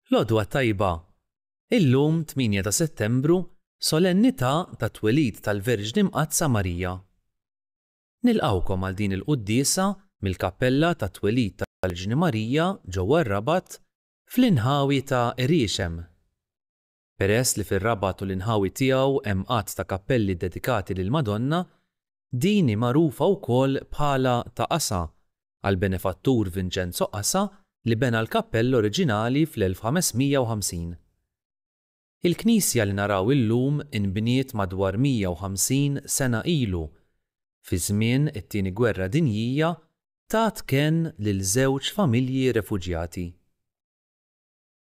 L-għodwa tajba. Illum 8 ta' Settembru solennità ta' twelid tal-Verġni Mqazza Marija. Nilqawkom għal din il-quddiesa mill-Kappella ta' Twelid tal-Verġni Marija ġewwa r-Rabat fl-inħawi ta' Iriexem. Peress li fir-Rabat u l-inħawi tiegħu hemm qatt ta' kappelli dedikati lill-Madonna, din hi magħrufa wkoll bħala ta' Qasa għall-benefattur Vincenzo Qasa li bena l-kappell oriġinali fl-1550. Il-Knisja li naraw illum inbniet madwar 150 sena ilu, fi żmien it-Tieni Gwerra Dinjija tat kenn lil żewġ familji refuġjati.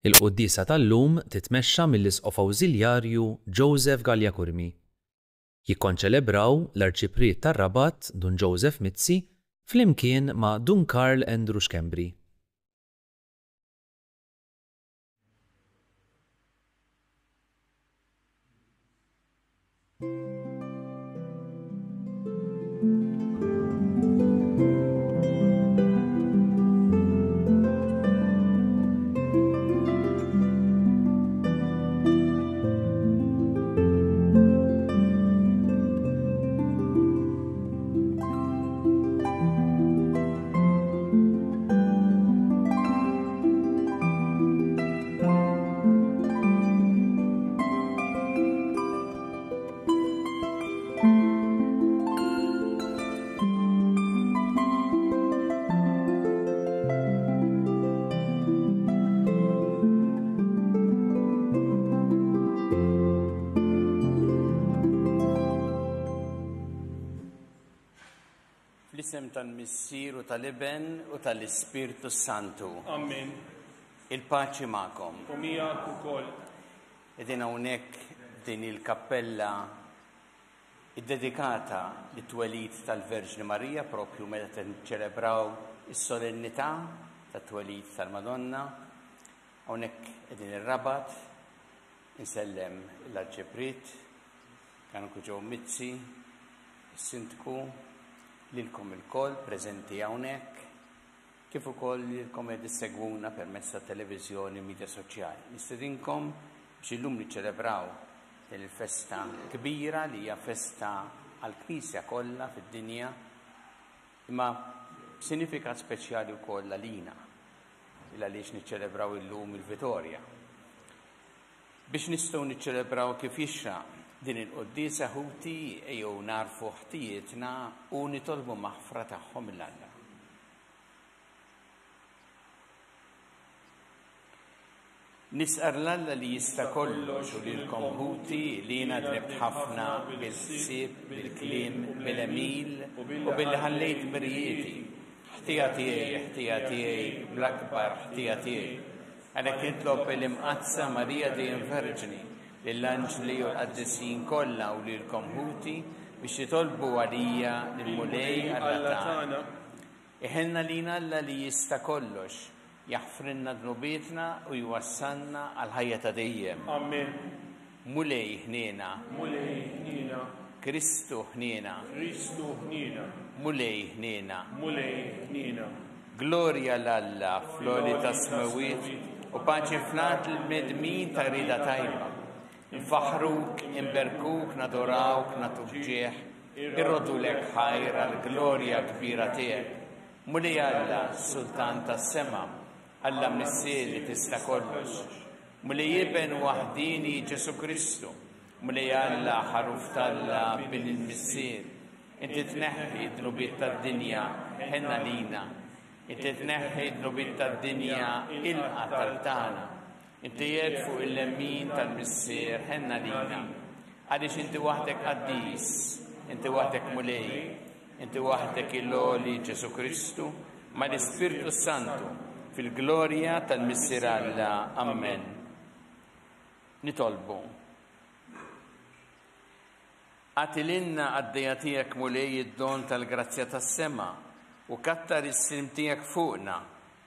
Il-quddiesa tal-lum titmexxa mill-Isqof Awżiljarju Joseph Galjakurmi. Jikkonċelebraw l-Arċipriet tar-Rabat Dun Joseph Mizzi flimkien ma' Dun Karl Andrew Xkembri. Fl-isem tal-Missier u tal-Iben u tal-Ispirtu Santu. Amen. Il-paċi magħkom. U miegħek ukoll. Qegħdin hawnhekk din il-kappella iddedikata lit-twelid tal-Verġni Marija propju meta nċelebraw is-solennità tat-twelid tal-Madonna. Hawnhekk qegħdin ir-Rabat, insellem l-Arċipriet, Kanku Ġew Mizzi, is-Sindku, lilkom il-koll preżenti hawnhekk, kif ukoll lilkom qed issegwuna permezz tat-televiżjoni u midja soċjali. Nistedinkom biex illum niċċelebraw din il-festa kbira li hija festa għall-Knisja kollha fid-dinja, imma sinifikat speċjali wkoll għalina għaliex niċċelebraw illum il-Vitorja. Biex nistgħu niċċelebraw kif jixraq din il-quddiesa ħuti ejjew narfu ħtijietna u nitolbu maħfra tagħhom mill-Alla. Nisqar l-Alla li jista' kollox u lilkom ħuti li jiena dribt ħafna bil-ħsieb, bil-kliem, bil-emil u bil-ħallejt mirjieti. Ħtija tiegħi bl-akbar ħtija tiegħi. Għalhekk nitlob il-Imqazza Marija Dejjem Verġni lill-anġli u l-qaddisin kollha u lilkom ħuti biex jitolbu għalija lill-Mulej Alla tagħna. Iħenna lina Alla li jista' kollox, jaħfrinna dnubietna u jwassalna għal ħajja ta' dejjem. Amen. Mulej ħniena. Mulej ħniena. Kristu ħniena. Kristu ħniena. Mulej ħniena. Mulej ħniena. Glorja l-Alla fl-għoli ta' smawiet u paċi fl-art l-medmin ta' rida tajba. Nfaħruk, imberkuk, nadorawk, natuġġieħ, irrodulek ħajra l-glorja kbira tiegħek. Mulej Alla, Sultan tas-sema, Alla Missier li tista' kollox. Mulej Iben waħdini Ġesu Kristu, mulej Alla ħaruf tal-Alla bin il-Missier. Inti tneħħi d-dnubiet tad-dinja ħenna lina. Inti tneħħi d-dnubiet tad-dinja il-qatar tagħna. Inti jed fuq il-lemmin tal-Missier ħenna lina. Għaliex inti waħdek qaddis, inti waħdek mulej, inti waħdek il-għoli Ġesu Kristu, ma l-Ispirtu Santu fil-glorja tal-Missier Alla. Amen. Nitolbu. Għatilinna għaddejja tiegħek mulej id-don tal-grazzja tas-sema u kattar is-sim tiegħek fuqna,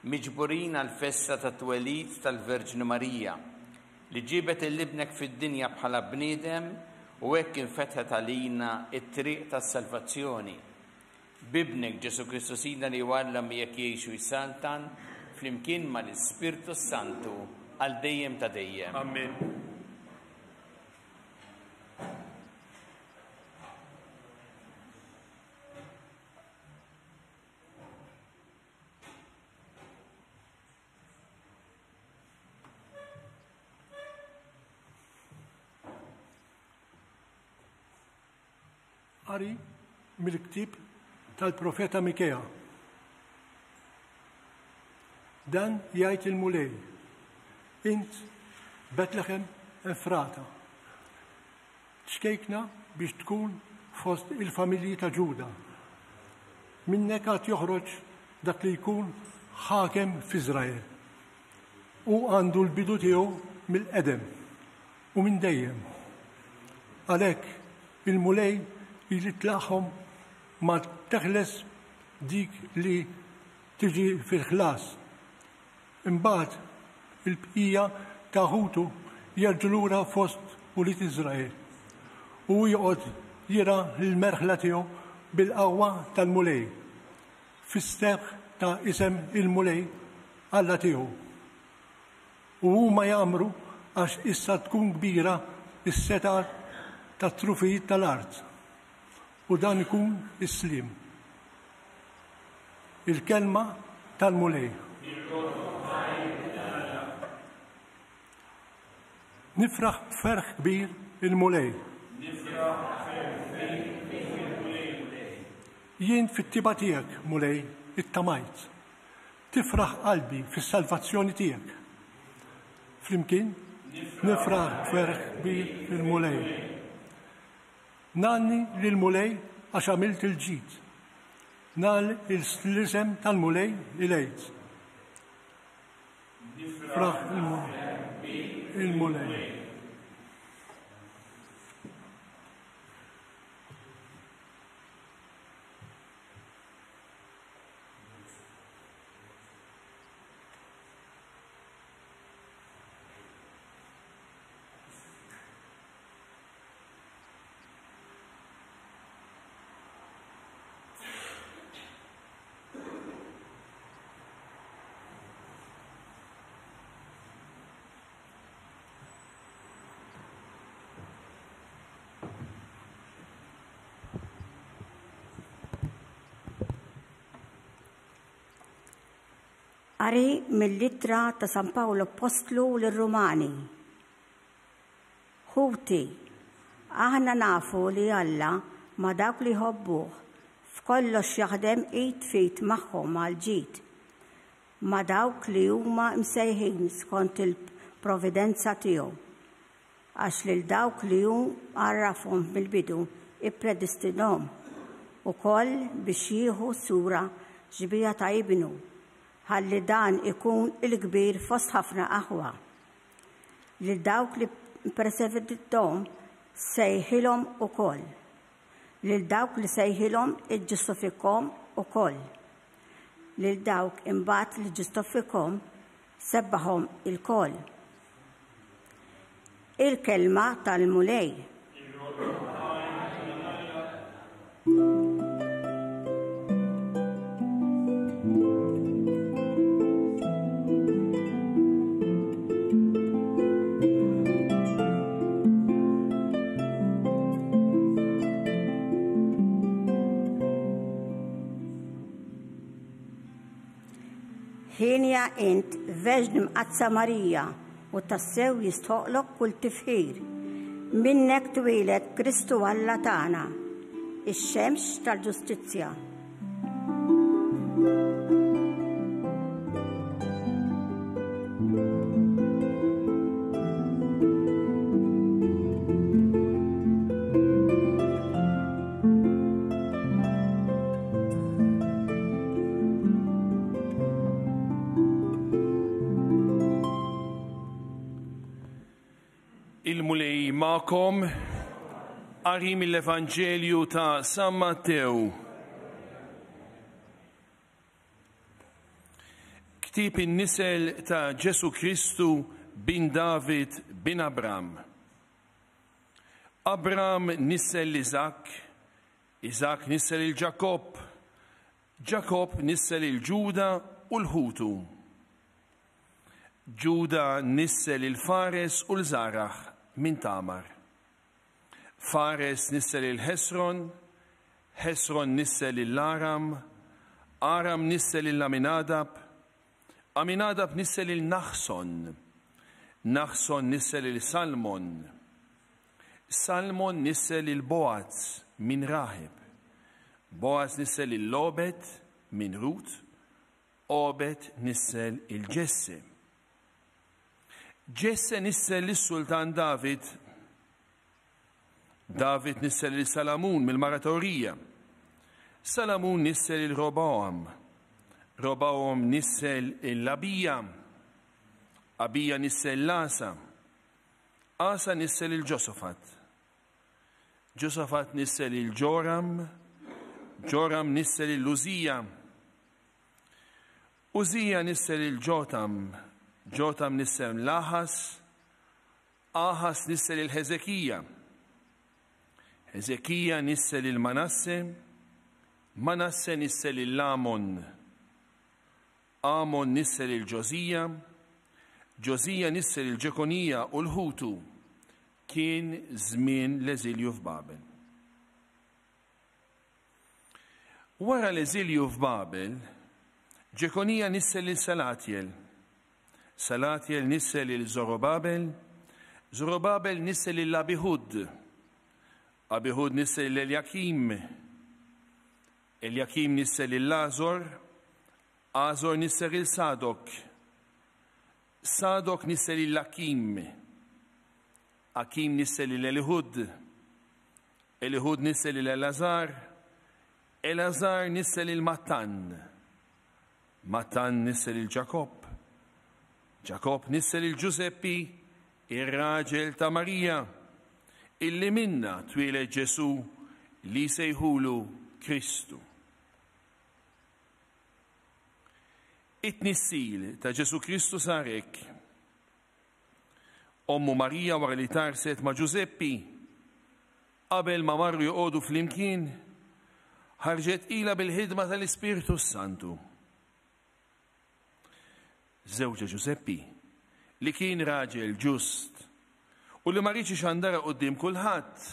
miġburin għal-festa ta' twelid tal-Verġni Marija li ġibet il-libnek fid-dinja bħala bniedem u hekk infetħet għalina it-triq tas-salvazzjoni. Bibnek Ġesu Kristu Sidna li wallam jekk jgħixu jsaltan flimkien mal-Ispirtu Santu għal dejjem ta' dejjem. Amen. Qari mill-ktieb tal-profeta Mikea. Dan jgħid il-mulej, int Betlehem Efrata, xkejkna biex tkun fost il-familji ta' Ġuda. Minnek għad joħroġ dak li jkun ħakem f'Iżrael. U għandu l-bidu tiegħu mill-qedem u minn dejjem. Għalhekk il-mulej li tlaħħom ma teħles dik li tiġi fil-ħlas. Imbagħad il-bqija ta' ħutu jerġu lura fost uliet Iżrael u joqgħod jira l-merħla tiegħu bil-qawwa tal-mulej fis-seħħ ta' isem il-mulej Alla tiegħu. U huma jagħmru għax issa tkun kbira is-seta tat-trufijiet tal-art. U dan ikun is-slim. Il-kelma tal-mulej. Nifraħ b'ferħ kbir il-mulej. Jien fit-tiba tiegħek, mulej, it-tamajt. Tifraħ qalbi fis-salvazzjoni tiegħek. Flimkien nifraħ b'ferħ kbir il-mulej. Nanni lil-mulej għax għamilt il-ġid. Nal l-isem tal-mulej il-għid. Fraħ il-mulej. Qari mill-littra ta' San Pawlo Apostlu lir-Rumani. Ħuti, aħna nafu li Alla ma dawk li jħobbuh f'kollox jaħdem id fit magħhom għal-ġid, ma dawk li huma msejħin skont il-providenza tiegħu, għax lil dawk li hu għarrafhom mill-bidu ippredestinhom ukoll biex jieħu sura ġbija ta' ibnu, ħalli dan ikun il-kbir fost ħafna aħwa. Lil dawk li perseverittom sejħilhom ukoll. Lil dawk li sejħilhom iġġustifikhom ukoll. Lil dawk imbagħad li ġustifikhom sebbaħhom il-koll. Il-kelma tal-mulej. Ħinja int veġn mqazza Marija u tassew jistħoqlok kull tifħir. Minnek twilet Kristu Alla tagħna, ix-xemx tal-ġustizzja. Il-mulej ma'kom qari mill-Evanġelju ta' San Mattew. Ktieb in-nisel ta' Ġesu Kristu bin David bin Abram. Abram nissel Iżak, Iżak nissel il-Ġakob, Ġakob nissel il-Ġuda u l-Ħutu. Ġuda nissel il-Fares u l-Zaraħ minn Tamar. Fares nissel il-Hesron, Hesron nissel il-Aram, Aram nissel il-Aminadab, Aminadab nissel il-Naħson, Naħson nissel il-Salmon, Salmon nissel il-Boaz minn Rahib, Boaz nissel il-Lobet minn Rut, Obed nissel il-Jesse. Jesse nissel il-Sultan David, David nissel il-Salamun mill-Maratorija, Salamun nissel il-Roboam, Roboam nissel il-Abija, Abija nissel l-Asa, Asa nissel il-Josafat, Josafat nissel il-Joram, Joram nissel il-Uzija, Uzija nissel il-Jotam, Jotam nissel l-Ahas, Ahas nissel il-Hezekija, Hezekija nissel il-Manasse, Manasse nissel il-Amon, Amon nissel il-Ġozija, Ġozija nissel il-Ġekonija u l-Ħutu, kien żmien l-eżilju f'Babel. Wara l-eżilju f'Babel, Ġekonija nissel il-Salatjel, Salatjel nissel il-Zorobabel, Zorobabel nissel il-Abihud, Abihud nissel il-Eljakim, Eljakim nissel il-Lazor, Azor nissel il-Sadok, Sadok nissel il-Akim, Akim nissel il-Elihud, Elihud nissel il-Elazar, Elazar nissel il-Mattan, Mattan nissel il-Ġakob, Ġakob nissel il-Ġuseppi, ir-raġel ta' Marija, illi minna twieled Ġesu li sejħulu Kristu. It-nissil ta' Ġesu Kristu sarek. Ommu Marija wara li tarset ma' Ġuseppi, qabel ma marru joqogħdu flimkien, ħarġet ilha bil-ħidma tal-Ispiritu Santu. Żewġa Ġuseppi, li kien raġel ġust u li ma rridx ixandara quddiem kulħadd,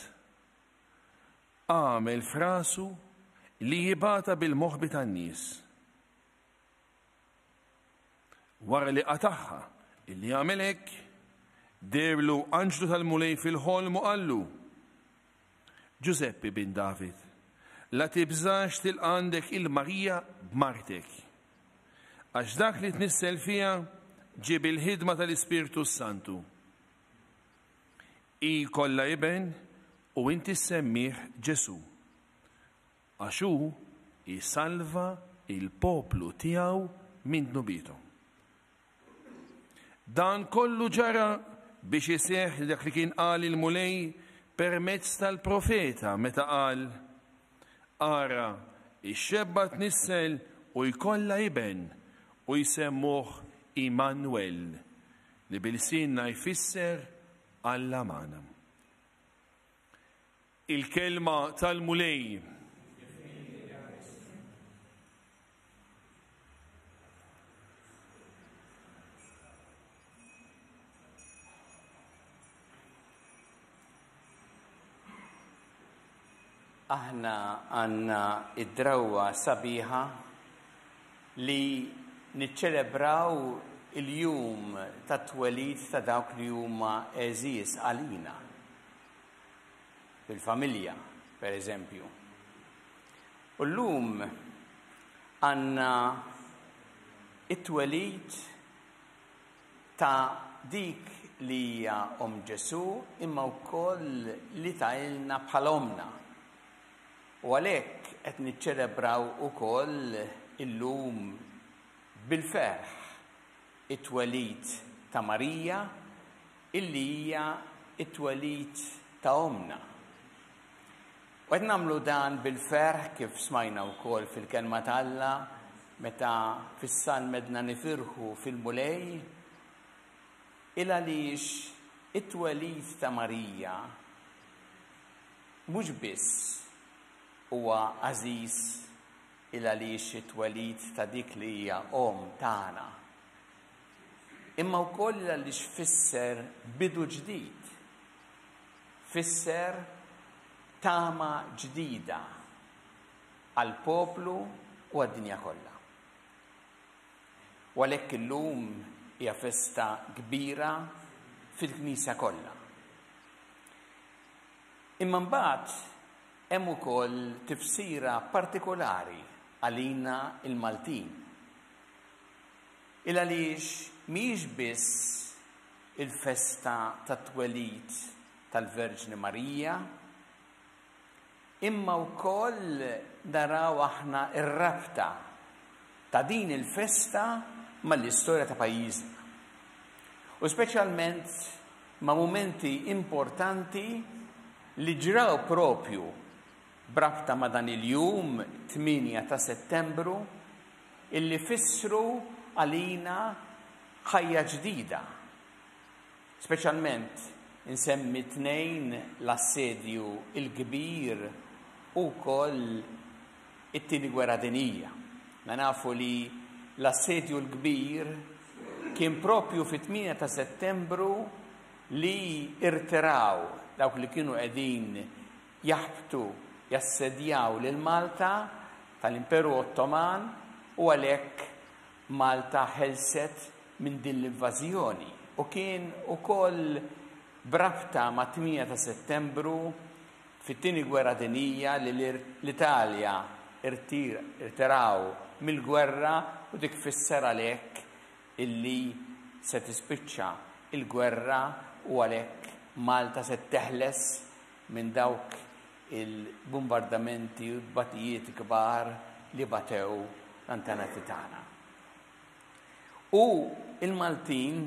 għamel frasu li jibata bil-moħħbi tan-nies. Wara li qataħħa illi għamel hekk, derlu anġlu tal-mulej fil-ħolm u qallu: Ġuseppi bin David, la tibżax tilqa' għandek il-Marija b'martek, għax dak li tnissel fiha ġie bil-ħidma tal-Ispiritu Santu. I kollha iben u inti semmih Ġesu, għax hu jsalva il-poplu tiegħu minn dnubietom. Dan kollu ġara biex iseħħ dak li kien qal il-mulej permezz tal-profeta meta qal: ara ix-xebba tnissel u jkollha iben u jsemmuh Immanuel, li bil-sinna jfisser Alla magħna. Il-kelma tal-mulej. Aħna għandna id-drawwa sabiħa li niċċelebraw il-jum ta' twelid ta' dawk li huma eżiż għalina. Fil-familja, per eżempju. U llum għandna it-twelid ta' dik li hija Ġesu imma wkoll li tgħidilna bħala omna. U għalhekk qed niċċelebraw ukoll illum bil-ferħ it-twelid ta' Marija illi hija it-twelid ta' omna. U qed nagħmlu dan bil-ferħ kif smajna wkoll fil-kelma tal-Alla meta fis-Salm medna nifirħu fil-mulej il għaliex it-twelid ta' Marija mhux biss huwa għażiż il għaliex it-twelid ta' dik li hija tagħna. imma wkoll li xfisser bidu ġdid. Fisser tama ġdida għal poplu u għad-dinja kollha. U għalhekk illum hija festa kbira fil-Knisja kollha. Imma mbagħad hemm ukoll tifsira partikolari għalina il-Maltin. Il għaliex mhijiex biss il-festa tat-twelid tal-Verġni Marija, imma wkoll naraw aħna ir-rabta ta' din il-festa mal-istorja ta' pajjiżna. U speċjalment ma' mumenti importanti li ġraw propju brabta ma' dan il-jum 8 ta' Settembru illi fissru għalina ħajja ġdida. Speċjalment insemmi 2 l-assedju il-kbir u koll it-tieni gwerra dinjija. Nafu li l-assedju l-kbir kien propju fit-8 ta' Settembru li irtiraw dawk li kienu qegħdin jaħbtu jassedjaw lil Malta tal-Imperu Ottoman u għalhekk Malta ħelset minn din l-invażjoni. U kien ukoll brabta ma' 8 ta' Settembru fit-tieni gwerra dinjija li l-Italja irtiraw mill-gwerra u dik fisser għalhekk illi se tispiċċa il-gwerra u għalhekk Malta se teħles minn dawk il-bombardamenti u d-batijiet kbar li batew l-antenati tagħna. U il-Maltin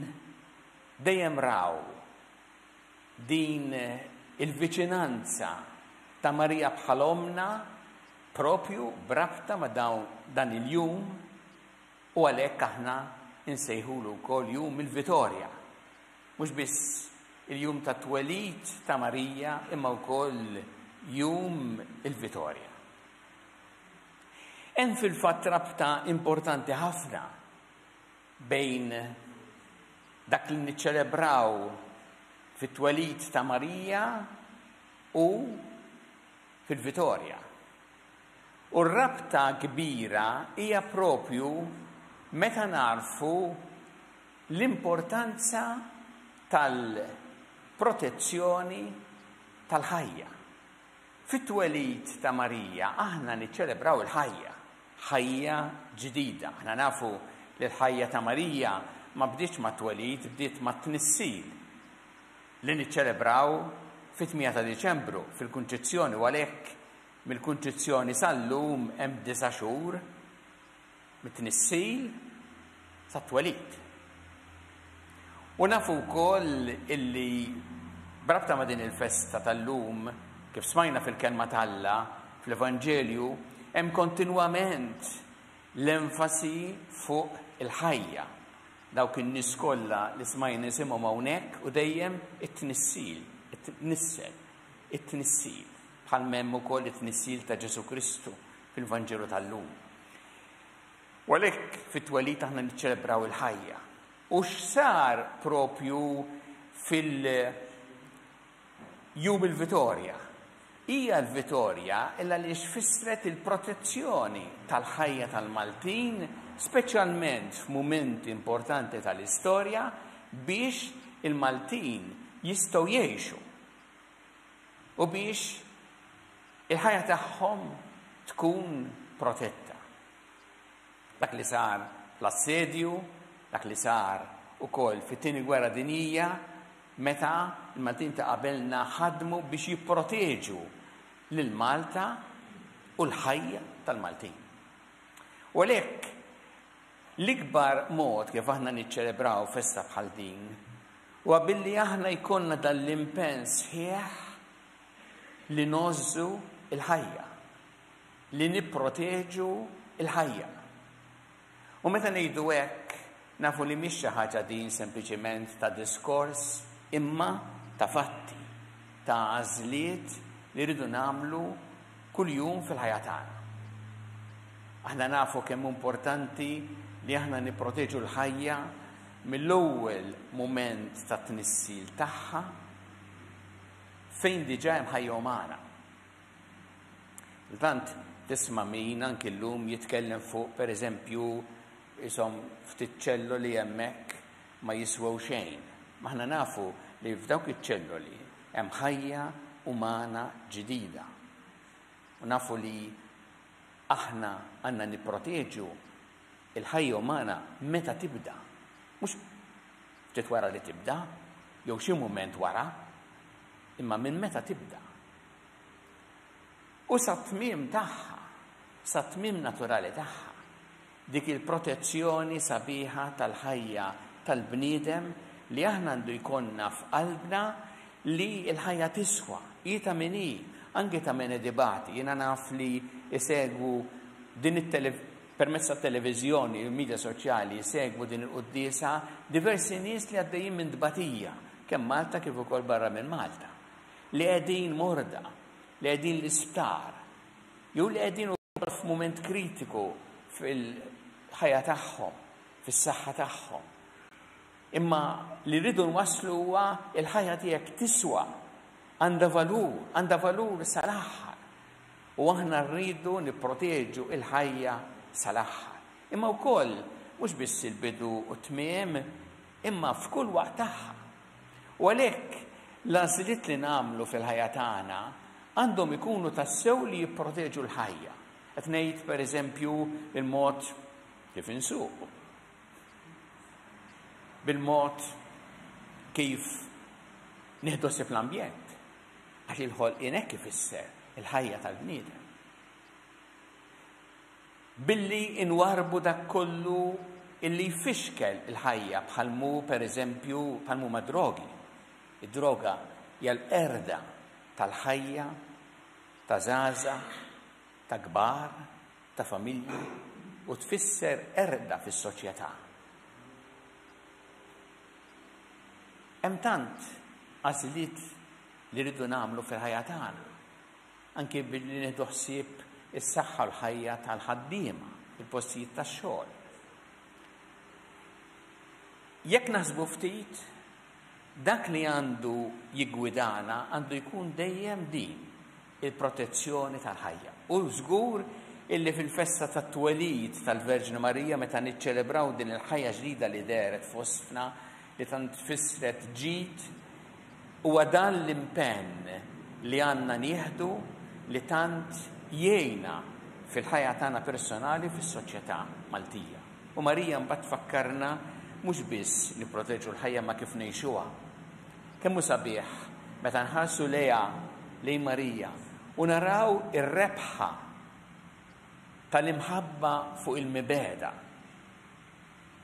dejjem raw din il-viċinanza ta' Marija bħal-omna propju brabta ma' dan il-jum u għalhekk aħna insejħulu wkoll jum il-Vitorja. Mhux biss il-jum ta' twelid ta' Marija imma wkoll jum il-Vitorja. Hemm fil-fatt rabta importanti ħafna bejn dak li niċċelebraw fit-twelid ta' Marija u fil-Vitorja. U r-rabta kbira hija propju meta narfu l-importanza tal-protezzjoni tal-ħajja. Fit-twelid ta' Marija aħna niċċelebraw il-ħajja, ħajja ġdida. Aħna nafu li l-ħajja ta' Marija ma bdietx ma' twelid, bdiet ma' tnissil li niċċelebraw fit-8 ta' Diċembru fil-Kunċizzjoni u għalhekk mill-Kunċizzjoni sal-lum hemm 9 xhur mit-tnissil sa' twelid. U nafu wkoll illi brabta ma' din il-festa tal-lum kif smajna fil-kelma tal-Alla fl-Evanġelju hemm kontinwament l-enfasi fuq il-ħajja. Dawk in-nies kollha li smajna nisimhom hawnhekk u dejjem it-tnissil, it-tnissil. Bħal m'hemm ukoll it-tnissil ta' Ġesu Kristu fil-Vanġelu tal-lum. U għalhekk fit-twelid aħna niċċelebraw il-ħajja. U x'sar propju fil-jum il-Vitorja? Hija l-Vitorja illa li xfissret il-protezzjoni tal-ħajja tal-Maltin, speċjalment f'mumenti importanti tal-istorja biex il-Maltin jistgħu jgħixu u biex il-ħajja tagħhom tkun protetta. Dak li sar fl-assedju, dak li sar ukoll fit-tieni gwerra dinjija meta il-Maltin ta' qabelna ħadmu biex jipproteġu lil Malta u l-ħajja tal-Maltin. U għalhekk l-ikbar mod kif aħna niċċelebraw festa bħal din huwa billi aħna jkollna dal-impenn sħiħ li nożżu il-ħajja, li nipproteġu il-ħajja. U meta ngħidu hekk nafu li mhix xi ħaġa din sempliċement ta' diskors imma ta' fatti, ta' għażliet li rridu nagħmlu kuljum fil-ħajja tagħna. Aħna nafu kemm importanti li aħna nipproteġu l-ħajja mill-ewwel mument ta' tnissil tagħha fejn diġà hemm ħajja umana. Tant tisma' min anke llum jitkellem fuq pereżempju ishom ftit ċelloli hemmhekk ma jiswew xejn. Aħna nafu li f'dawk iċ-ċelloli hemm ħajja umana ġdida. U nafu li aħna għandna nipproteġu il-ħajja umana meta tibda. Mhux ftit wara li tibda, jew xi mument wara, imma minn meta tibda. U sa tmiem tagħha, sa tmiem naturali tagħha, dik il-protezzjoni sabiħa tal-ħajja tal-bniedem li aħna għandu jkollna f'qalbna li l-ħajja tiswa. Jieta minni, anke ta' minn dibati, jiena naf li jsegwu din permezz tat-televiżjoni, il-medja soċjali jsegwu din il-quddiesa diversi nies li għaddejjin minn dbatija, kemm Malta kif ukoll barra minn Malta, li qegħdin morda, li qegħdin l-isptar, jew li qegħdin ukoll f'mument kritiku fil-ħajja tagħhom, fis-saħħa tagħhom. Imma li rridu nwasslu huwa il-ħajja tiegħek tiswa, għandha valur sal-aħħar. U aħna rridu nipproteġu il-ħajja sal-aħħar. Imma wkoll mhux biss il-bidu u tmiem, imma f'kull waqt tagħha. U għalhekk l-għażliet li nagħmlu fil-ħajja tagħna għandhom ikunu tassew li jipproteġu l-ħajja. Qed ngħid pereżempju il-mod kif insuq, bil-mod kif nieħdu ssib l-ambjent, għax il-ħolqien hekk ifisser il-ħajja tal-bniedem. Billi inwarbu dak kollu illi jfixkel il-ħajja bħalmu pereżempju bħalmu ma' drogi. Id-droga hija l-erda tal-ħajja, ta' żgħażagħ, ta' kbar, ta' familji u tfisser erda fis-soċjetà. Hemm tant għażliet li rridu nagħmlu fil-ħajja tagħna, anke billi nieħdu ħsieb is-saħħa u l-ħajja tal-ħaddiema, il-postijiet tax-xogħol. Jekk naħsbu ftit, dak li għandu jiggwidana għandu jkun dejjem din il-protezzjoni tal-ħajja. U żgur illi fil-festa tat-twelid tal-Verġni Marija meta niċċelebraw din il-ħajja ġdida li deret fostna li tant tfissret ġid, huwa dan l-impenn li għandna nieħdu li tant jgħinna fil-ħajja tagħna personali fis-soċjetà Maltija. U Marija mbagħad tfakkarna mhux biss li proteġu l-ħajja ma kif ngħixuha. Kemm hu sabiħ meta nħarsu lejn Marija u naraw ir-rebħa tal-imħabba fuq il-mibeda,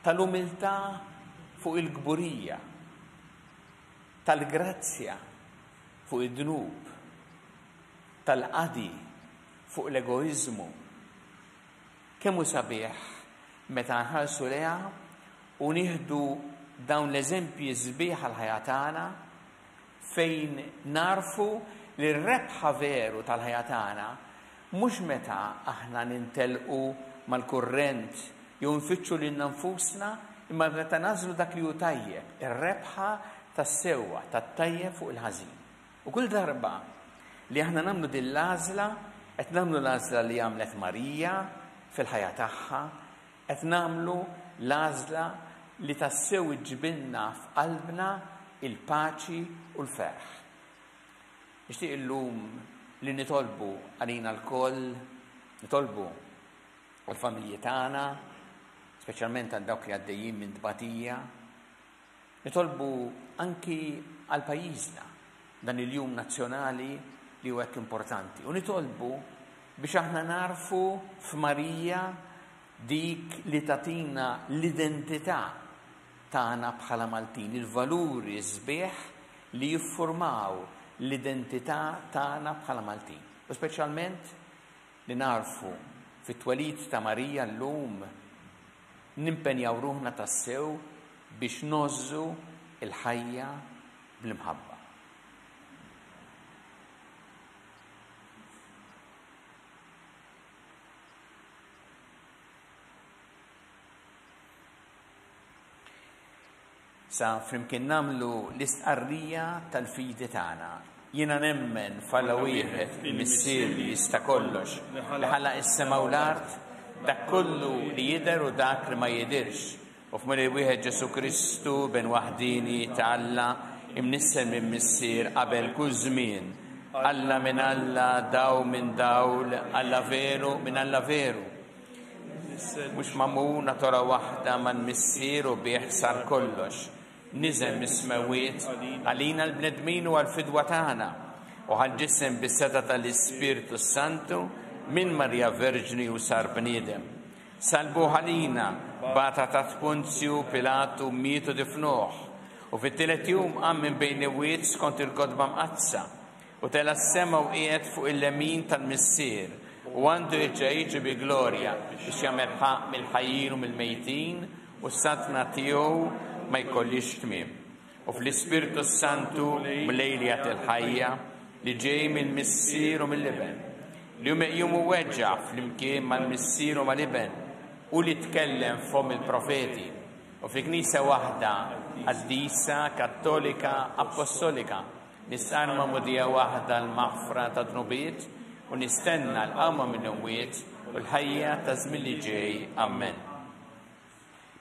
tal-umiltà fuq il-gburija, tal-grazzja fuq id-dnub, tal-qadi fuq l-egoizmu. Kemm hu sabiħ meta nħarsu lejha u nieħdu dawn l-eżempji sbieħ għall-ħajja tagħna fejn narfu li r-rebħa veru tal-ħajja tagħna mhux meta aħna nintelqu mal-kurrent jew nfittxu lil nfusna, imma meta nażlu dak li hu tajjeb, ir-rebħa tas-sewwa tat-tajjeb fuq il-ħażin. U kull darba li aħna nagħmlu din l-għażla, qed nagħmlu l-għażla li għamlet Marija fil-ħajja tagħha, qed nagħmlu l-għażla li tassew iġġibilna f'qalbna il-paċi u l-ferħ. Nixtieq illum li nitolbu għalina l-koll, nitolbu għall-familji tagħna, speċjalment għal dawk li għaddejjin minn tbatija, nitolbu anki għal pajjiżna dan il-jum nazzjonali li huwa hekk importanti. U nitolbu biex aħna narfu f'Marija dik li tatina l-identità tagħna bħala Maltin, il-valuri sbieħ li jiffurmaw l-identità tagħna bħala Maltin. U speċjalment li narfu fit-twelid ta' Marija llum nimpenjaw ruħna tassew biex nożżu il-ħajja bl-imħabba. Sa flimkien namlu l-istqarrija tal-fidi tagħna. Jiena nemmen falla wieħed il-missier li jista' kollox li ħalaq is-sema u l-art, dak kollu li jidher u dak li ma jidirx. U f'miri wieħed Ġesu Kristu ben waħdini ta' Alla imnissel minn missier qabel kull żmien. Alla minn Alla, daw minn dawl, Alla veru minn Alla veru. Mhux magħmul natura waħda man missier u bih sar kollox. Niżel mis-smawiet għalina l-bnedmin u għal-fidwa tagħna u ħalġisem bis-seta tal-Ispiritu Santu minn Marja Verġni u sar bniedem. Salbu ħalina bata ta' Ponzju Pilatu mietu difnuħ u fit-tielet jum qam minn bejn iwiet skont il-kodba mqazza u tela s-sema u qiegħed fuq il-lemin tal-missier u għandu jiġi bi glorja biex jagħmel ħaq mill-ħajjin u mill-mejtin u s-satna tiegħu ma jkollix tmiem. U fl-Ispiritu Santu mlejlijat il-ħajja li ġej mill-missier u mill-liben. Li jum weġġa fl-imkien mal-missier u mal-liben u li tkellem fom il-profeti. U fi Knisja waħda qaddisa kattolika apostolika nisarma mudija waħda l-maħfra ta' dnubiet u nistenna l-qama mill-imwiet u l-ħajja ta' żmien li ġej. Amen.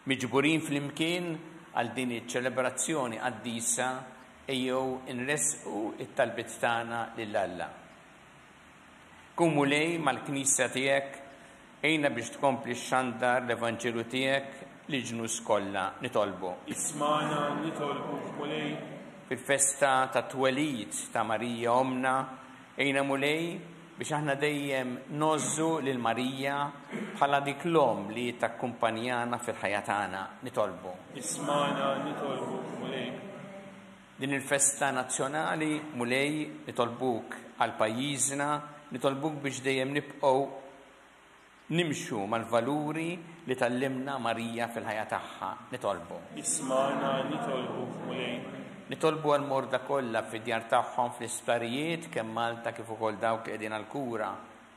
Miġburin fl-imkien għal din iċ-ċelebrazzjoni qaddisa ejjew inresqu it-talbit tagħna lil Alla. Kun mulej mal-Knisja tiegħek ejna biex tkompli xandar l-Evanġelu tiegħek li ġnus kollha nitolbu. Ismana nitolbu mulej. Fil-festa ta' twelid ta' Marija Omna ejna mulej biex aħna dejjem nozzu lil Marija bħala dik l-om li takkumpanjana fil-ħajja tagħna nitolbu. Ismana nitolbu mulej. Din il-festa nazzjonali mulej nitolbuk għal pajjiżna, nitolbuk biex dejjem nibqgħu nimxu mal-valuri li tallimna Marija fil-ħajja tagħha nitolbu. Ismana nitolbu mulej. Nitolbu għal-morda kollha fid-djar tagħhom fl-isptarijiet kemm Malta kif ukoll dawk qegħdin għall-kura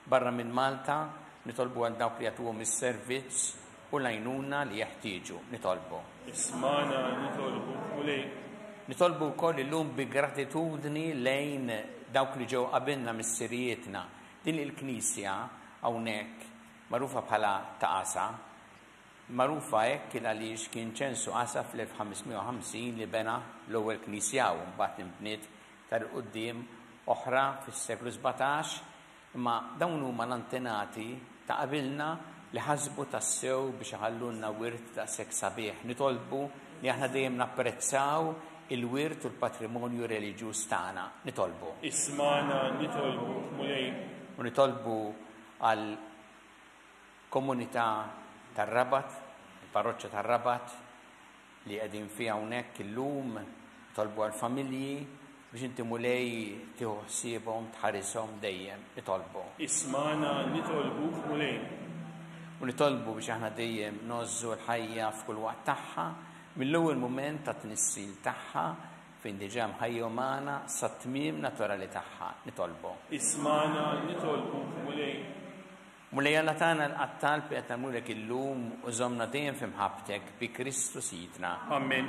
barra minn Malta, nitolbu għal dawk li jagħtuhom is-servizz u l-għajnuna li jeħtieġu nitolbu. Ismana nitolbu mulej. Nitolbu wkoll illum bi gratitudni lejn dawk li ġew qabilna missirietna. Din il-Knisja hawnhekk magħrufa bħala ta' Asa, magħrufa hekk għaliex kien ċensu Asa fl-1550 li bena l-ewwel Knisja u mbagħad inbniet tal-qudiem oħra fis-seklu 17, imma dawn huma l-antenati ta' qabilna li ħasbu tassew biex ħallulna wirt ta' sek sabiħ. Nitolbu li aħna dejjem napprezzaw il-wirt u l-patrimonju reliġjuż tagħna. Nitolbu. Ismana nitolbu mulej. U nitolbu għal komunità tar-Rabat, il-parroċċja tar-Rabat li qegħdin fiha hawnhekk illum, nitolbu għal familji biex inti mulej tieħu ħsiebhom tħarishom dejjem nitolbu. Ismana nitolbu mulej. U nitolbu biex aħna dejjem nozzu l-ħajja f'kull waqt tagħha mill-ewwel mument ta' tnissil tagħha fejn diġà mħajja magħna sa tmiem naturali tagħha nitolbu. Ismana nitolbu mulej. Mulej Alla tagħna l-qattal bi qed nagħmlulek illum u żommna dejjem f'imħabbtek bi Kristu Sidna. Amen.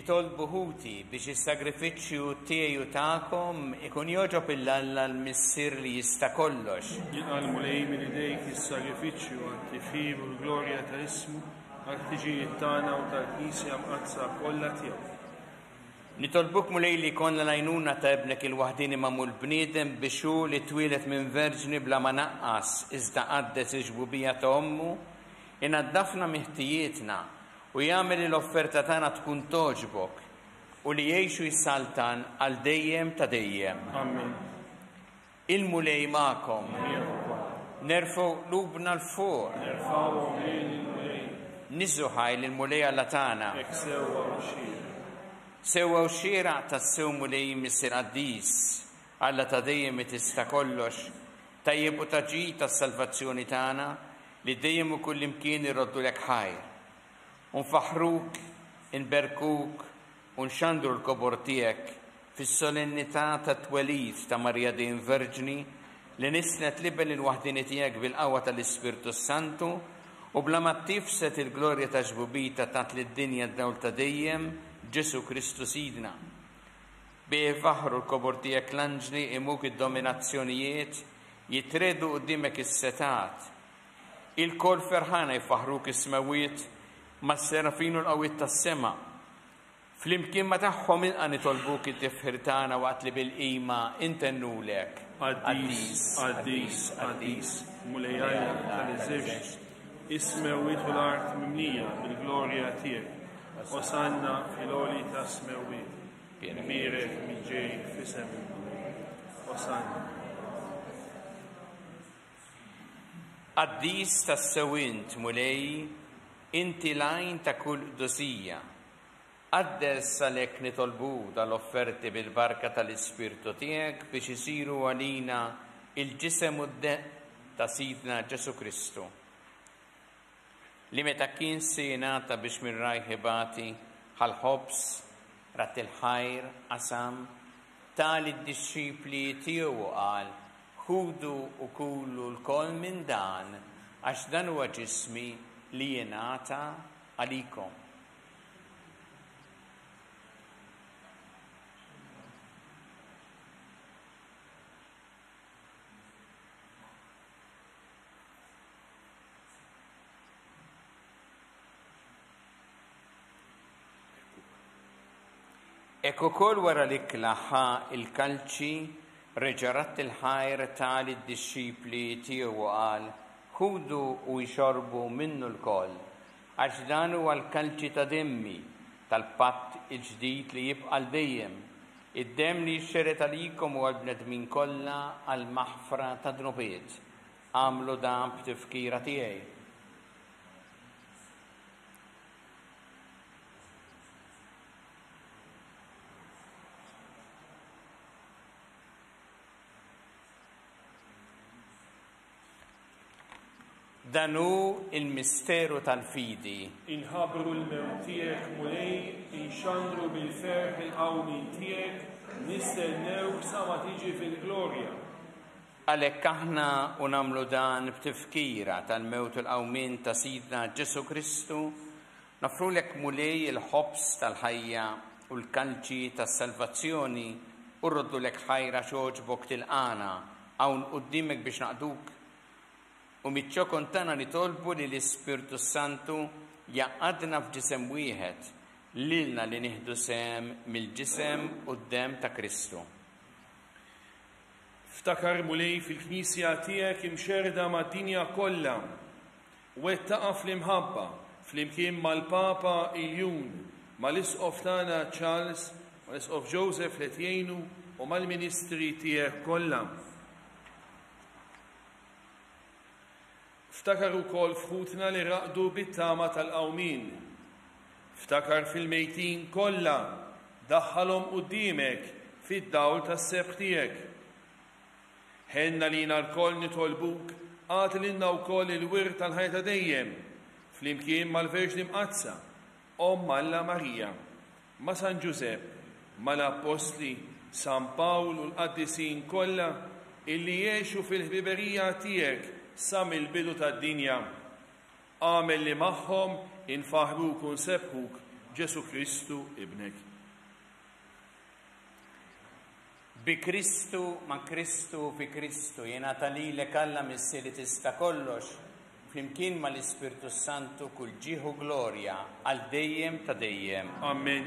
Nitolbu ħuti biex is-sagrifiċċju tiegħi u tagħkom ikun joġob il-Alla l-missier li jista' kollox. Jinqalmu lejn minn idejk is-sagrifiċċju għat-tifhim u l-glorja ta' ismu għat-tiġijiet tagħna u tal-Knisja mqazza kollha tiegħu. Nitolbuk mulej li konna l-għajnuna ta' ibnek il-waħdini mamul bniedem biex hu li twilet minn verġni bla ma naqqas iżda qaddes iġbubija ta' ommu inaddafna miħtijietna u jagħmel l-offerta tagħna tkun toġbok u li jgħixu jissaltan għal dejjem ta' dejjem. Amen. Il-mulej magħkom. Nerfgħu qlubna l-fuq. Nerfgħu lejn il-mulej. Niżu ħajl il-mulej Alla tagħna. Hekk sewwa u xira. Sewwa u xira tas-sew mulej Missir Qaddis Alla ta' dejjem tista' kollox tajjeb u taġid tas-salvazzjoni tagħna li dejjem u kull imkien irroddu lek ħajr. Unfaħruk, inberkuk, unxandru l-kobor tiegħek fis-solennità ta' twelid ta' Marja Dejn Verġni li nisnet libel il-waħdini tiegħek bil-qawwa tal-Ispirtu Santu u bla ma tifset il-glorja ta' ġbubita tat lid-dinja d-dawl ta' dejjem Ġesu Kristu Sidna. Bih faħru l-kobor tiegħek l-anġli imuk id-dominazzjonijiet jitredu qudiemek is-setat. Il-kol ferħana jfaħruk is-smawiet ma' s-serafinu l-qawwiet tas-sema. Flimkien ma tagħhom inqa' nitolbuk it-tifħir tagħna waqt li bil-qima intennulek. Qaddis, Qaddis, Qaddis, mulejjajna tal-iżewġ, is-smawiet u l-art mimlija bil-glorja tiegħek. Osanna fil-oli ta' smawiet, mirek miġej fisem. Osanna. Qaddis tas-sewint mulej inti lajn ta' kull qdusija. Qaddes għalhekk nitolbu dal-offerti bil-barka tal-Ispirtu tiegħek biex isiru għalina il-ġisem u d-deq ta' Sidna Ġesu Kristu. Li meta kien sejnata biex minn rajħibati ħal-ħobs, rat il-ħajr, qasam, tali d-disċipli tiegħu qal ħudu u kullu l-kol minn dan għax dan huwa ġismi li jingħata għalikom. Ekku kol wara li klaħħa il-kalċi reġarat il-ħajr tali d-disċipli tiegħu qal ħudu u jxorbu minnu l-koll għax dan huwa l-kalċi ta' demmi tal-patt il-ġdid li jibqa' l-dejjem. Id-dem li jxxeret għalikom u għal-bnedmin kollha għal-maħfra ta' dnubiet. Għamlu dan b'tifkira tiegħi. Danu il-misteru tal-fidi. Inħabru l-mewt tiegħek mulej, inxandru bil-ferħ il-qawmin tiegħek, nistennew sa ma tiġi fil-glorja. Għalhekk aħna u nagħmlu dan b'tifkira tal-mewt il-qawmin ta' Sidna Ġesu Kristu, nafrulek mulej il-ħobs tal-ħajja u l-kalċi tas-salvazzjoni u rroddulek ħajra xogħġbok tilqana hawn quddiemek biex naqduk. U mitċo kontana nitolbu li l-Ispirtu Santu jaqadna f'ġisem wieħed lilna li nieħdu sem mill-ġisem u d-dem ta' Kristu. Ftakar mulej fil-Knisja tiegħek imxerda mad-dinja kollha u wettaqa' fl-imħabba flimkien mal-Papa Iljun, mal-Isqof tagħna Charles, mal-Isqof Joseph li tgħinu u mal-Ministri tiegħek kollha. Ftakar ukoll fħutna li raqdu bit-tama tal-qawmin. Ftakar fil-mejtin kollha daħħalhom quddiemek fid-dawl tas-sebħ tiegħek. Ħenna lina l-koll nitolbuk għad lilna wkoll il-wirt tal-ħajta dejjem flimkien mal-Verġni Mqazza, Om Alla Marija, ma' San Ġusepp, mal-Apostli, San Pawl u l-Qaddisin kollha illi jgħixu fil-ħbiberija tiegħek sa mill-bidu tad-dinja. Għamel li magħhom infaħruk u nsebħuk Ġesu Kristu ibnek. Bi Kristu, ma Kristu, fi Kristu, jena talilek Alla missi li tista kollox, flimkien ma l-Ispirtu Santu kull ġieħu glorja għal dejjem ta' dejjem. Amen.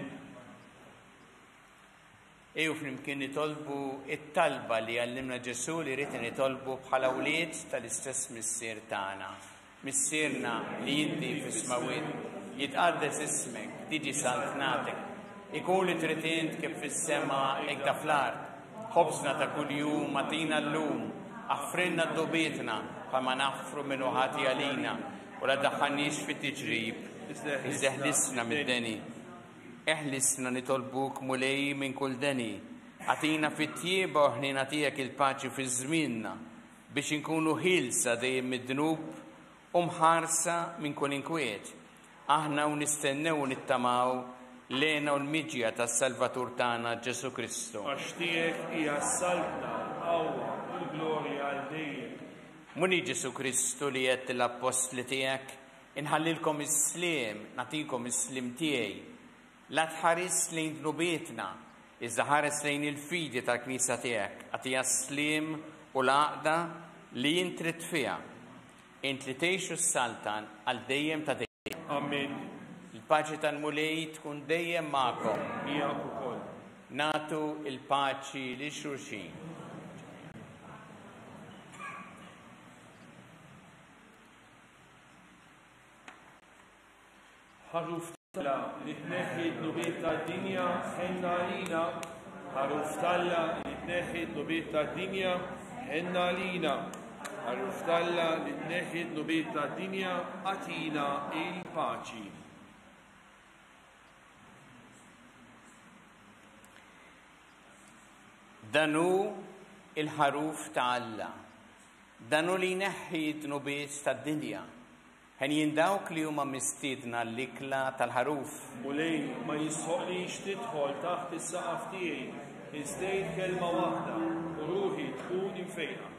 Eju flimkien nitolbu it-talba li għallimna Ġesu li rrid nitolbu bħala wlied tal-istess missier tagħna. Missierna li jinti fis-smawiet, jitqaddes ismek, tiġi saltnatek, ikun li trid int kif fis-sema hekk da fl-art. Ħobżna ta' kuljum matina llum, aħfrinna d-dobietna bħalma naħfru minnu ħati għalina u la daħħannix fit-tiġrib, iżeħlisna mid-deni. Eħlisna nitolbuk mulej minn kull deni, għatina fit-tjieba u ħnina tijak il-paċi fi żmienna biex inkunu ħilsa dejjem mid-dnub u mħarsa minn kull inkwiet. Aħna u nistennew u nittamaw lena u l-miġja tas Salvatur tagħna Ġesu Kristu. Għax tiegħek hija s-saltna, qawwa u l-glorja għal dejjem. Muni Ġesu Kristu li qed l-apostli tiegħek inħallilkom is-sliem, nagħtikom is-sliem tiegħi. La tħares lejn dnubietna, iżda ħares lejn il-fidi tal-Knisja tiegħek, għatija s-sliem u l-għaqda li jien trid fiha. Int li tgħixu s-saltan għal dejjem ta' dejjem. Amen. Il-paċi tal-mulej tkun dejjem magħkom. Miegħek ukoll. Natu il-paċi li xulxin. Ħaruf Talla li tneħħi d-nubiet tad-dinja ħenna għalina. Ħaruf Talla li tneħħi d-nubiet tad-dinja ħenna għalina. Ħaruf Talla li tneħħi d-nubiet tad-dinja għatina il-paċi. Danu il-ħaruf ta' Alla. Danu li neħħi d-nubiet tad-dinja. Ħen jindawk li huma mistiedna l-ikla tal-ħaruf. Mulej ma jisħoqlix tidħol taħt is-saqaf tiegħi, iżdejt kelma waħda u ruħi tkun imfejqa.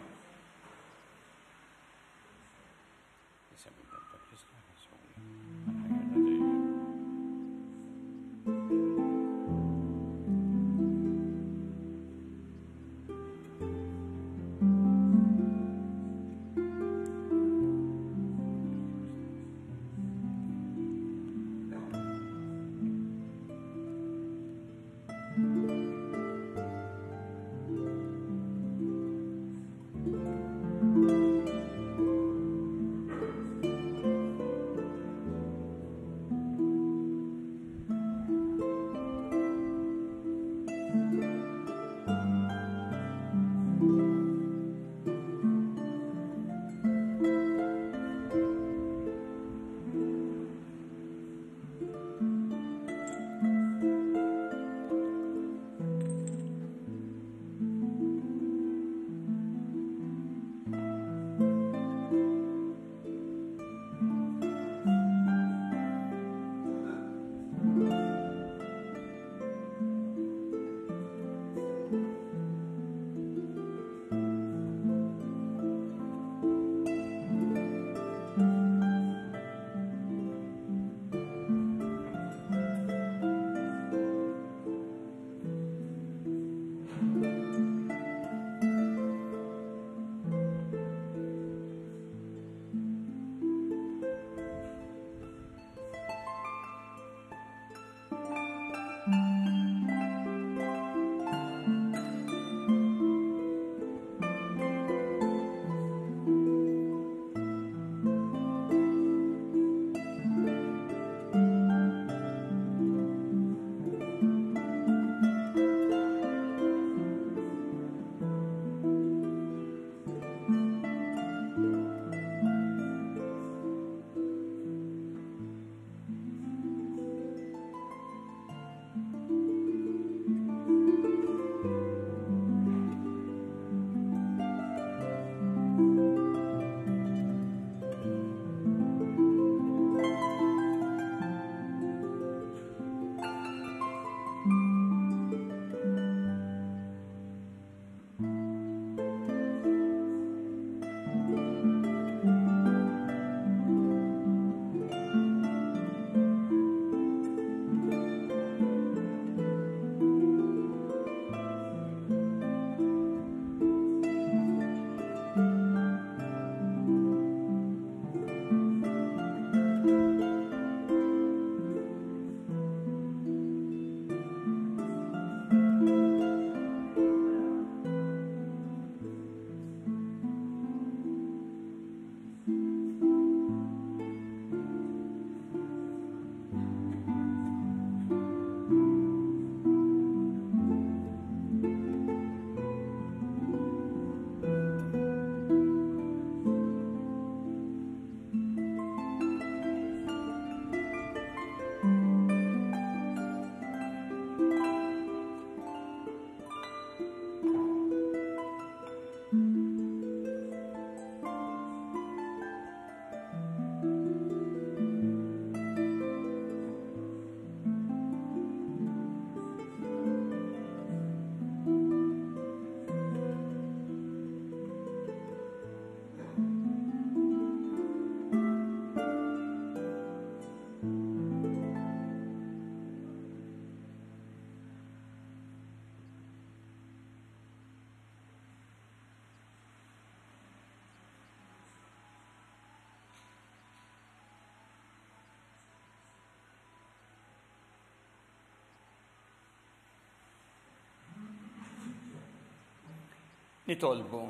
nitolbu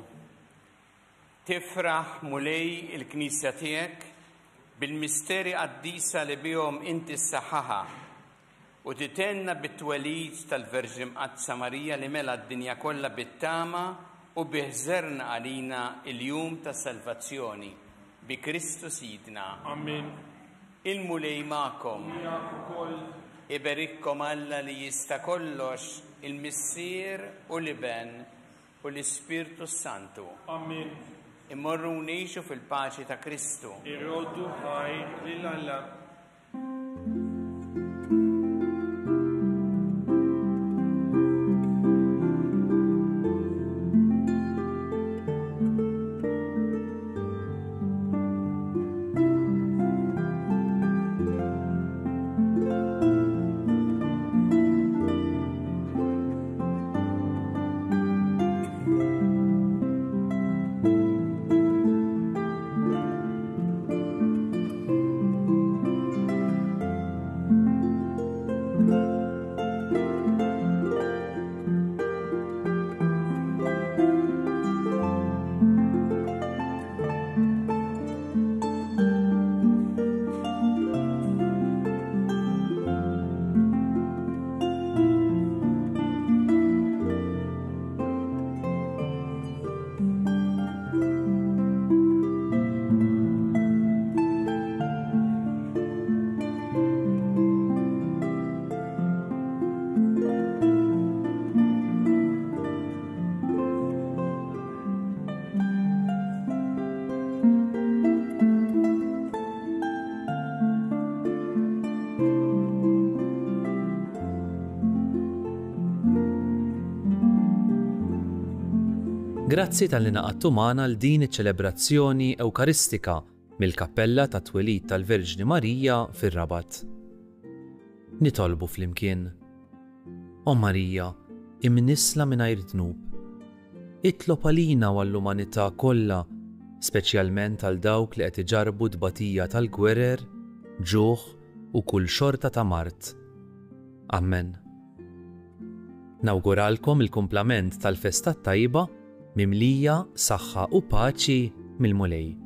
tifraħ mulej il-Knisja tiegħek bil-misteri qaddisa li bihom inti ssaħħaha u titenna bit-twelid tal-Verġi Mqaddsa Marija li mela d-dinja kollha bit-tama u biħżerna għalina il-jum ta' salvazzjoni bi Kristu Sidna. Amin. Il-mulej ma'kom. Iberikkom Alla li jista' kollox il-Missier u l-Iben u l-Ispirtu Santu. Amin. Immorru ngħixu fil-paċi ta' Kristu. Irrodu ħajr lil Alla. Grazzi tal-li naqattu magħna l din iċ-ċelebrazzjoni Ewkaristika mill-Kappella ta' Twelid tal-Verġni Marija fir-Rabat. Nitolbu flimkien. O Marija, imnisla mingħajr dnub. Itlob għalina u għall-umanità kollha, speċjalment għal dawk li qed iġarbu tbatija tal-gwerer, ġuħ u kull xorta ta' mart. Amen. Nawguralkom il-kumplament tal-festa tajba mimlija saħħa u paċi mill-mulej.